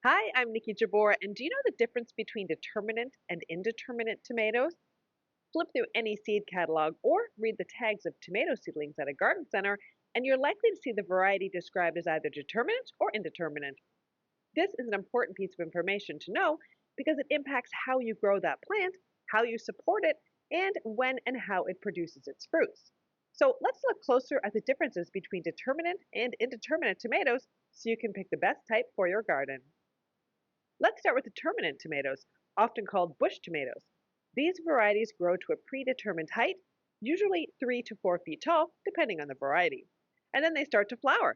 Hi, I'm Nikki Jabor, and do you know the difference between determinate and indeterminate tomatoes? Flip through any seed catalog or read the tags of tomato seedlings at a garden center, and you're likely to see the variety described as either determinate or indeterminate. This is an important piece of information to know because it impacts how you grow that plant, how you support it, and when and how it produces its fruits. So let's look closer at the differences between determinate and indeterminate tomatoes so you can pick the best type for your garden. Let's start with determinate tomatoes, often called bush tomatoes. These varieties grow to a predetermined height, usually 3 to 4 feet tall, depending on the variety. And then they start to flower.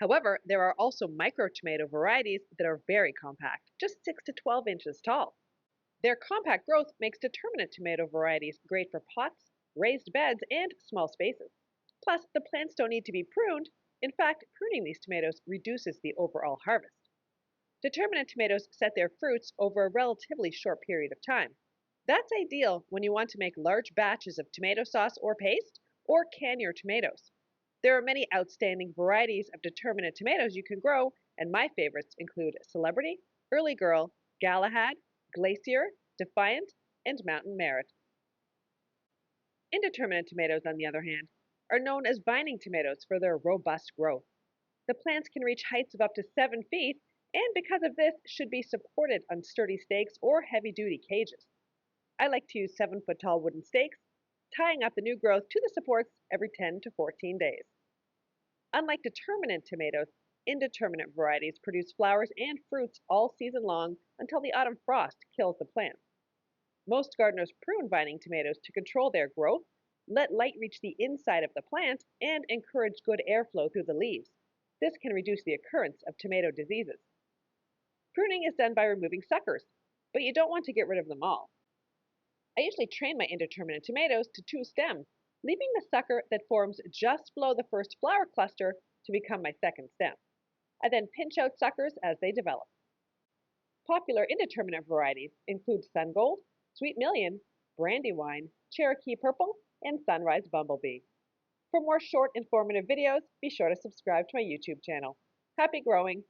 However, there are also micro tomato varieties that are very compact, just 6 to 12 inches tall. Their compact growth makes determinate tomato varieties great for pots, raised beds, and small spaces. Plus, the plants don't need to be pruned. In fact, pruning these tomatoes reduces the overall harvest. Determinate tomatoes set their fruits over a relatively short period of time. That's ideal when you want to make large batches of tomato sauce or paste, or can your tomatoes. There are many outstanding varieties of determinate tomatoes you can grow, and my favorites include Celebrity, Early Girl, Galahad, Glacier, Defiant, and Mountain Merit. Indeterminate tomatoes, on the other hand, are known as vining tomatoes for their robust growth. The plants can reach heights of up to 7 feet, and because of this, should be supported on sturdy stakes or heavy-duty cages. I like to use 7-foot tall wooden stakes, tying up the new growth to the supports every 10 to 14 days. Unlike determinate tomatoes, indeterminate varieties produce flowers and fruits all season long until the autumn frost kills the plants. Most gardeners prune vining tomatoes to control their growth, let light reach the inside of the plant, and encourage good airflow through the leaves. This can reduce the occurrence of tomato diseases. Pruning is done by removing suckers, but you don't want to get rid of them all. I usually train my indeterminate tomatoes to 2 stems, leaving the sucker that forms just below the first flower cluster to become my second stem. I then pinch out suckers as they develop. Popular indeterminate varieties include Sungold, Sweet Million, Brandywine, Cherokee Purple, and Sunrise Bumblebee. For more short, informative videos, be sure to subscribe to my YouTube channel. Happy growing!